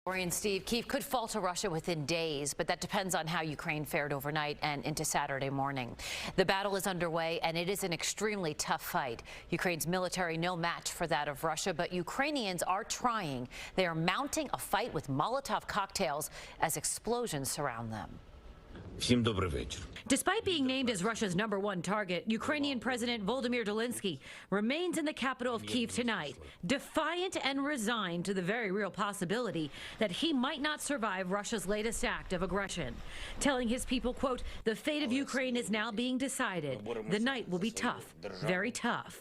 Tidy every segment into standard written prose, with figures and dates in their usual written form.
Lori and Steve, Kiev could fall to Russia within days, but that depends on how Ukraine fared overnight and into Saturday morning. The battle is underway, and it is an extremely tough fight. Ukraine's military no match for that of Russia, but Ukrainians are trying. They are mounting a fight with Molotov cocktails as explosions surround them. Всім добрий вечір. Despite being named as Russia's #1 target, Ukrainian President Volodymyr Zelensky remains in the capital of Kiev tonight, defiant and resigned to the very real possibility that he might not survive Russia's latest act of aggression, telling his people, quote, "The fate of Ukraine is now being decided. The night will be tough, very tough."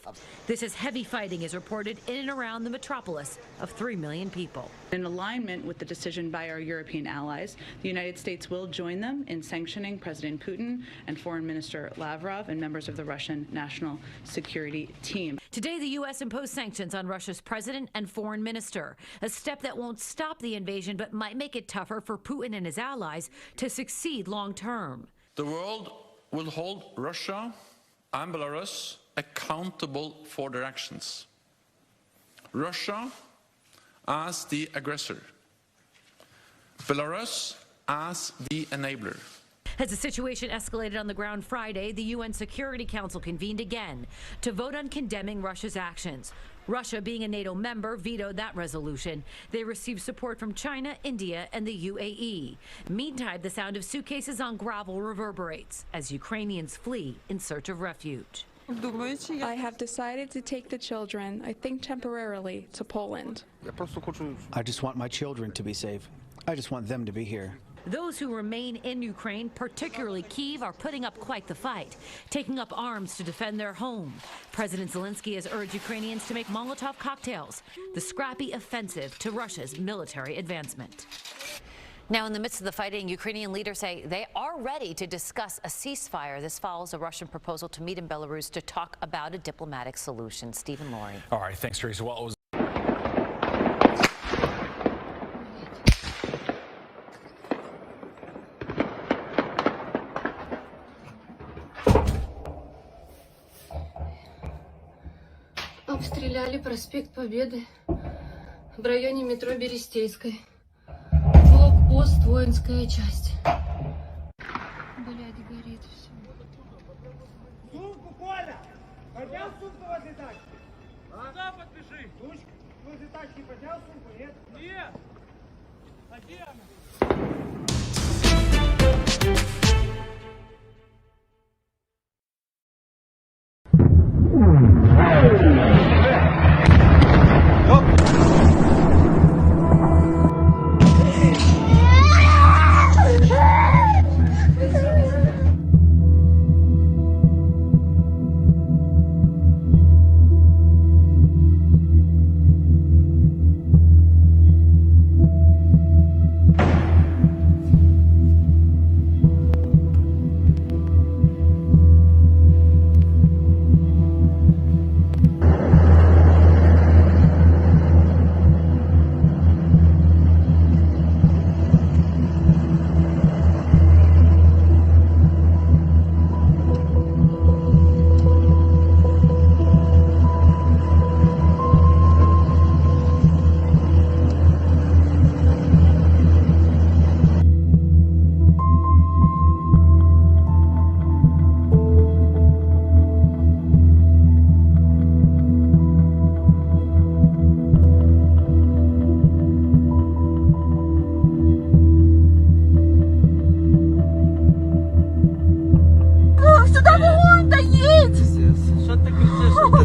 This is heavy fighting is reported in and around the metropolis of 3 million people. In alignment with the decision by our European allies, the United States will join them in sanctioning President Putin and Foreign Minister Lavrov and members of the Russian National Security Team. Today, the U.S. imposed sanctions on Russia's president and foreign minister, a step that won't stop the invasion but might make it tougher for Putin and his allies to succeed long term. The world will hold Russia and Belarus accountable for their actions. Russia as the aggressor, Belarus as the enabler. As the situation escalated on the ground Friday, the UN Security Council convened again to vote on condemning Russia's actions. Russia, being a NATO member, vetoed that resolution. They received support from China, India, and the UAE. Meantime, the sound of suitcases on gravel reverberates as Ukrainians flee in search of refuge. I have decided to take the children, I think temporarily, to Poland. I just want my children to be safe. I just want them to be here. Those who remain in Ukraine, particularly Kiev, are putting up quite the fight, taking up arms to defend their home. President Zelensky has urged Ukrainians to make Molotov cocktails, the scrappy offensive to Russia's military advancement. Now, in the midst of the fighting, Ukrainian leaders say they are ready to discuss a ceasefire. This follows a Russian proposal to meet in Belarus to talk about a diplomatic solution. Steve and Lori. All right, thanks, Teresa. Well, it was Обстреляли проспект Победы в районе метро Берестейской. Блокпост, воинская часть. Блядь, горит все. Сумку, Коля! Поднял сумку возле тачки? Куда подпиши? Ручку возле тачки поднял сумку, нет? Нет! А где она?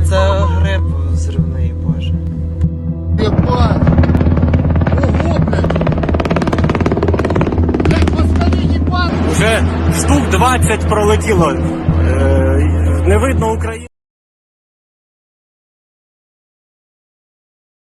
Це гриб зривний, боже. Єбать! Ого, блядь! Блядь, москалі їбать! Уже штук 20 пролетіло. Не видно Україну.